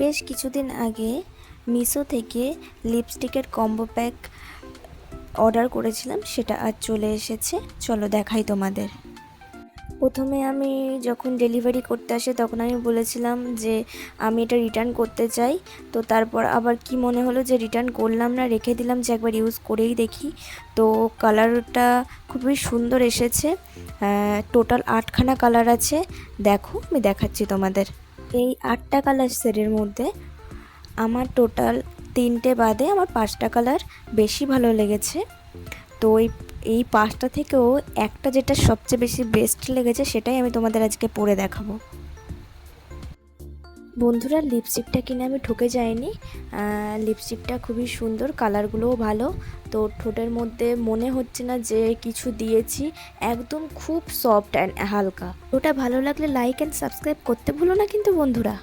বেশ কিছুদিন আগে মিশো থেকে লিপস্টিকের কম্বো প্যাক অর্ডার করেছিলাম, সেটা আজ চলে এসেছে। চলো দেখাই তোমাদের। প্রথমে আমি যখন ডেলিভারি করতে আসে তখন আমি বলেছিলাম যে আমি এটা রিটার্ন করতে চাই। তো তারপর আবার কি মনে হলো যে রিটার্ন করলাম না, রেখে দিলাম যে একবার ইউজ করেই দেখি। তো কালারটা খুবই সুন্দর এসেছে। টোটাল 8খানা কালার আছে। দেখো আমি দেখাচ্ছি তোমাদের। এই 8টা কালার সেটের মধ্যে আমার টোটাল 3টে বাদে আমার 5টা কালার বেশি ভালো লেগেছে। তো এই 5টা থেকেও একটা যেটা সবচেয়ে বেশি বেস্ট লেগেছে সেটাই আমি তোমাদের আজকে পরে দেখাবো। বন্ধুরা, লিপস্টিকটা কিনে আমি ঠকে যাইনি। লিপস্টিকটা খুবই সুন্দর, কালারগুলোও ভালো। তো ঠোঁটের মধ্যে মনে হচ্ছে না যে কিছু দিয়েছি, একদম খুব সফট অ্যান্ড হালকা। ওটা ভালো লাগলে লাইক অ্যান্ড সাবস্ক্রাইব করতে ভুলো না কিন্তু বন্ধুরা।